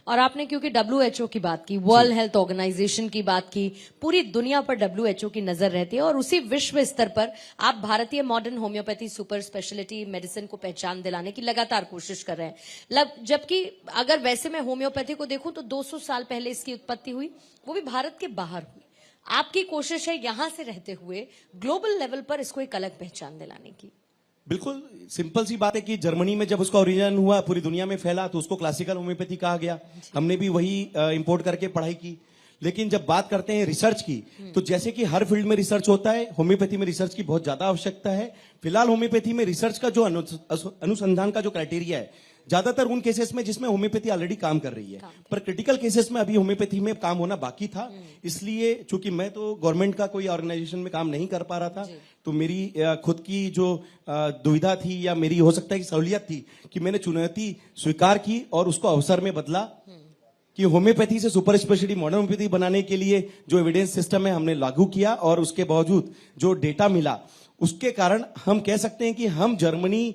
और आपने क्योंकि डब्ल्यूएचओ की बात की, वर्ल्ड हेल्थ ऑर्गेनाइजेशन की बात की, पूरी दुनिया पर डब्ल्यूएचओ की नजर रहती है और उसी विश्व स्तर पर आप भारतीय modern homeopathy super speciality medicine को पहचान दिलाने की लगातार कोशिश कर रहे हैं। जबकि अगर वैसे मैं होम्योपैथी को देखूं तो 200 साल पहले इसकी उत्पत्ति हुई, वो भी भारत के बाहर हुई। आपकी कोशिश है यहां से रहते हुए ग्लोबल लेवल पर इसको एक अलग पहचान दिलाने की। बिल्कुल सिंपल सी बात है कि जर्मनी में जब उसका ओरिजिन हुआ, पूरी दुनिया में फैला, तो उसको क्लासिकल होम्योपैथी कहा गया। हमने भी वही इंपोर्ट करके पढ़ाई की। लेकिन जब बात करते हैं रिसर्च की, तो जैसे कि हर फील्ड में रिसर्च होता है, होम्योपैथी में रिसर्च की बहुत ज्यादा आवश्यकता है। फिलहाल होम्योपैथी में रिसर्च का जो अनुसंधान का जो क्राइटेरिया है, ज्यादातर उन केसेस में जिसमें होम्योपैथी ऑलरेडी काम कर रही है, पर क्रिटिकल केसेस में अभी होम्योपैथी में काम होना बाकी था। इसलिए चूंकि मैं तो गवर्नमेंट का कोई ऑर्गेनाइजेशन में काम नहीं कर पा रहा था, तो मेरी खुद की जो दुविधा थी या मेरी हो सकता है कि सहूलियत थी कि मैंने चुनौती स्वीकार की और उसको अवसर में बदला कि होम्योपैथी से सुपर स्पेशलिटी मॉडर्न होम्योपैथी बनाने के लिए जो एविडेंस सिस्टम है हमने लागू किया, और उसके बावजूद जो डेटा मिला उसके कारण हम कह सकते हैं कि हम जर्मनी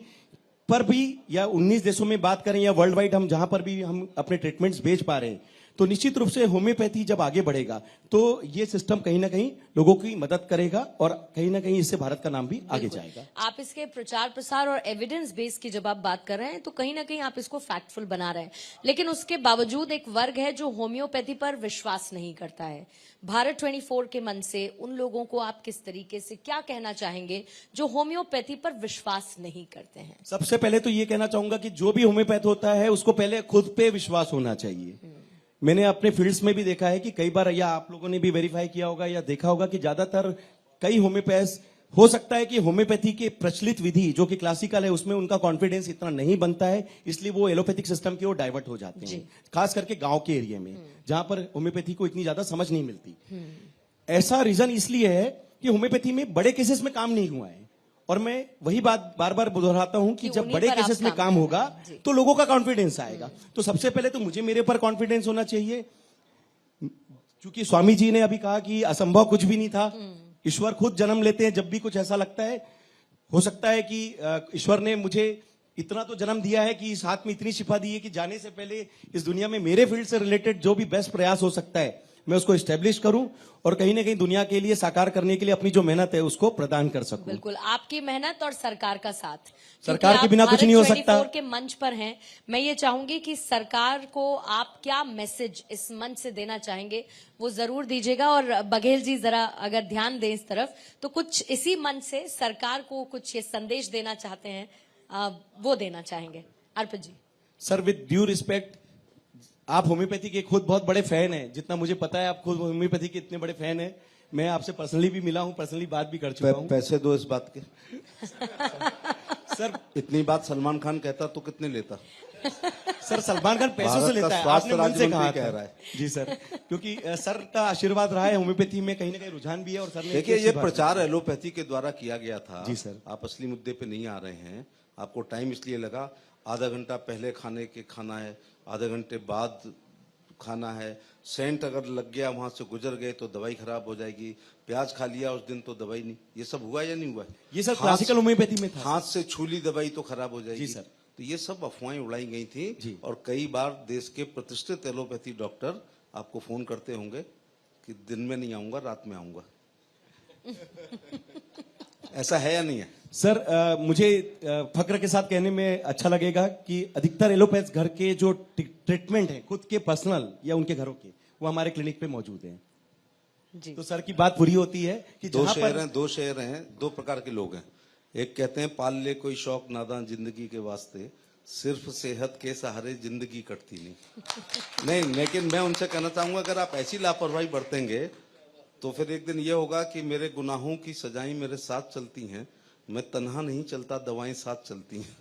पर भी या 19 देशों में बात करें या वर्ल्ड वाइड हम जहां पर भी हम अपने ट्रीटमेंट्स बेच पा रहे हैं, तो निश्चित रूप से होम्योपैथी जब आगे बढ़ेगा तो ये सिस्टम कहीं ना कहीं लोगों की मदद करेगा और कहीं ना कहीं इससे भारत का नाम भी आगे जाएगा। आप इसके प्रचार प्रसार और एविडेंस बेस की जब आप बात कर रहे हैं तो कहीं ना कहीं आप इसको फैक्टफुल बना रहे हैं, लेकिन उसके बावजूद एक वर्ग है जो होम्योपैथी पर विश्वास नहीं करता है। भारत 24 के मन से उन लोगों को आप किस तरीके से क्या कहना चाहेंगे जो होम्योपैथी पर विश्वास नहीं करते हैं? सबसे पहले तो ये कहना चाहूंगा कि जो भी होम्योपैथ होता है उसको पहले खुद पे विश्वास होना चाहिए। मैंने अपने फील्ड्स में भी देखा है कि कई बार, या आप लोगों ने भी वेरीफाई किया होगा या देखा होगा कि ज्यादातर कई होम्योपैथ्स, हो सकता है कि होम्योपैथी के प्रचलित विधि जो कि क्लासिकल है उसमें उनका कॉन्फिडेंस इतना नहीं बनता है, इसलिए वो एलोपैथिक सिस्टम की ओर डाइवर्ट हो जाते हैं, खास करके गांव के एरिया में जहां पर होम्योपैथी को इतनी ज्यादा समझ नहीं मिलती। ऐसा रीजन इसलिए है कि होम्योपैथी में बड़े केसेस में काम नहीं हुआ है, और मैं वही बात बार बार दोहराता हूं कि जब बड़े केसेस में काम होगा तो लोगों का कॉन्फिडेंस आएगा। तो सबसे पहले तो मुझे मेरे ऊपर कॉन्फिडेंस होना चाहिए, क्योंकि स्वामी जी ने अभी कहा कि असंभव कुछ भी नहीं था। ईश्वर खुद जन्म लेते हैं जब भी कुछ ऐसा लगता है। हो सकता है कि ईश्वर ने मुझे इतना तो जन्म दिया है कि इस हाथ में इतनी शिफा दी है कि जाने से पहले इस दुनिया में मेरे फील्ड से रिलेटेड जो भी बेस्ट प्रयास हो सकता है मैं उसको एस्टेब्लिश करूं और कहीं ना कहीं दुनिया के लिए साकार करने के लिए अपनी जो मेहनत है उसको प्रदान कर सकूं। बिल्कुल, आपकी मेहनत और सरकार का साथ, सरकार के बिना कुछ नहीं हो सकता। के मंच पर हैं, मैं ये चाहूंगी कि सरकार को आप क्या मैसेज इस मंच से देना चाहेंगे वो जरूर दीजिएगा। और बघेल जी जरा अगर ध्यान दें इस तरफ, तो कुछ इसी मंच से सरकार को कुछ ये संदेश देना चाहते हैं, वो देना चाहेंगे। अर्पित जी। सर, विद ड्यू रिस्पेक्ट, आप होम्योपैथी के खुद बहुत बड़े फैन हैं, जितना मुझे पता है आप खुद होम्योपैथी के इतने बड़े फैन हैं। मैं आपसे पर्सनली भी मिला हूं, पर्सनली बात भी कर चुका हूं। पैसे दो इस बात के। सर, इतनी बात सलमान खान कहता तो कितने लेता? सर, सलमान खान पैसों से लेता है, आपने मन से कहा कह रहा है। जी सर, क्योंकि सर का आशीर्वाद रहा है, होम्योपैथी में कहीं ना कहीं रुझान भी है। और सर ने देखिए, ये प्रचार एलोपैथी के द्वारा किया गया था। जी सर। आप असली मुद्दे पे नहीं आ रहे हैं। आपको टाइम इसलिए लगा, आधा घंटा पहले खाने के खाना है, आधे घंटे बाद खाना है, सेंट अगर लग गया वहां से गुजर गए तो दवाई खराब हो जाएगी, प्याज खा लिया उस दिन तो दवाई नहीं। ये सब हुआ या नहीं हुआ? ये सर क्लासिकल होम्योपैथी में था। हाथ से छू ली दवाई तो खराब हो जाएगी। जी सर। तो ये सब अफवाहें उड़ाई गई थी जी। और कई बार देश के प्रतिष्ठित एलोपैथी डॉक्टर आपको फोन करते होंगे कि दिन में नहीं आऊंगा, रात में आऊंगा। ऐसा है या नहीं है? सर, मुझे फक्र के साथ कहने में अच्छा लगेगा कि अधिकतर एलोपैथ्स घर के जो ट्रीटमेंट है खुद के पर्सनल या उनके घरों के, वो हमारे क्लिनिक पे मौजूद हैं। जी। तो सर की बात पूरी होती है कि दो शेर हैं, दो प्रकार के लोग हैं। एक कहते हैं पाल ले कोई शौक नादान जिंदगी के वास्ते, सिर्फ सेहत के सहारे जिंदगी कटती नहीं। नहीं, लेकिन मैं उनसे कहना चाहूंगा, अगर आप ऐसी लापरवाही बरतेंगे तो फिर एक दिन ये होगा कि मेरे गुनाहों की सजाएं मेरे साथ चलती हैं, मैं तन्हा नहीं चलता, दवाएं साथ चलती हैं।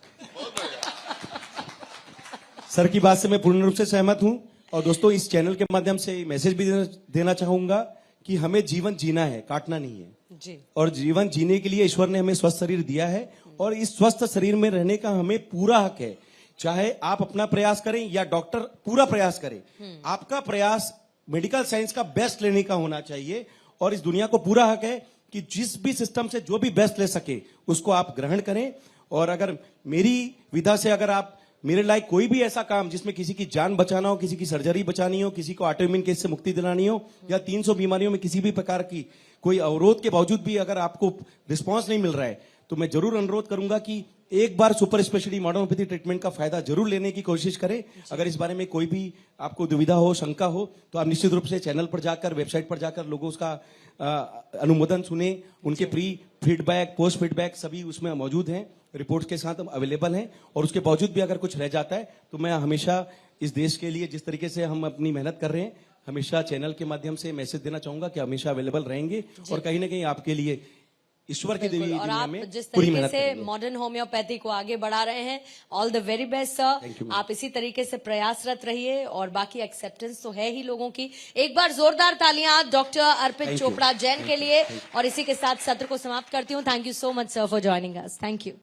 सर की बात से मैं पूर्ण रूप से सहमत हूं। और दोस्तों, इस चैनल के माध्यम से मैसेज भी देना चाहूंगा कि हमें जीवन जीना है, काटना नहीं है जी। और जीवन जीने के लिए ईश्वर ने हमें स्वस्थ शरीर दिया है और इस स्वस्थ शरीर में रहने का हमें पूरा हक है। चाहे आप अपना प्रयास करें या डॉक्टर पूरा प्रयास करे, आपका प्रयास मेडिकल साइंस का बेस्ट लेने का होना चाहिए। और इस दुनिया को पूरा हक है कि जिस भी सिस्टम से जो भी बेस्ट ले सके उसको आप ग्रहण करें। और अगर मेरी विधा से अगर आप मेरे लायक कोई भी ऐसा काम जिसमें किसी की जान बचाना हो, किसी की सर्जरी बचानी हो, किसी को ऑटोइम्यून केस से मुक्ति दिलानी हो, या 300 बीमारियों में किसी भी प्रकार की कोई अवरोध के बावजूद भी अगर आपको रिस्पांस नहीं मिल रहा है, तो मैं जरूर अनुरोध करूंगा कि एक बार super speciality modern homeopathy treatment का फायदा जरूर लेने की कोशिश करें। अगर इस बारे में कोई भी आपको दुविधा हो, शंका हो, तो आप निश्चित रूप से चैनल पर जाकर, वेबसाइट पर जाकर लोगों उसका अनुमोदन सुने। उनके प्री फीडबैक, पोस्ट फीडबैक सभी उसमें मौजूद हैं, रिपोर्ट्स के साथ अवेलेबल हैं। और उसके बावजूद भी अगर कुछ रह जाता है तो मैं हमेशा इस देश के लिए जिस तरीके से हम अपनी मेहनत कर रहे हैं, हमेशा चैनल के माध्यम से मैसेज देना चाहूंगा कि हमेशा अवेलेबल रहेंगे और कहीं ना कहीं आपके लिए ईश्वर की देवी और दुनिया आप में जिस पूरी तरीके मेहनत से करेंगे। मॉडर्न होम्योपैथी को आगे बढ़ा रहे हैं, all the very best Thank sir. you, आप इसी तरीके से प्रयासरत रहिए और बाकी एक्सेप्टेंस तो है ही लोगों की। एक बार जोरदार तालियां doctor Arpit Thank you. Chopra Jain Thank के you. लिए। Thank you. और इसी के साथ सत्र को समाप्त करती हूँ। Thank you so much sir for joining us. Thank you.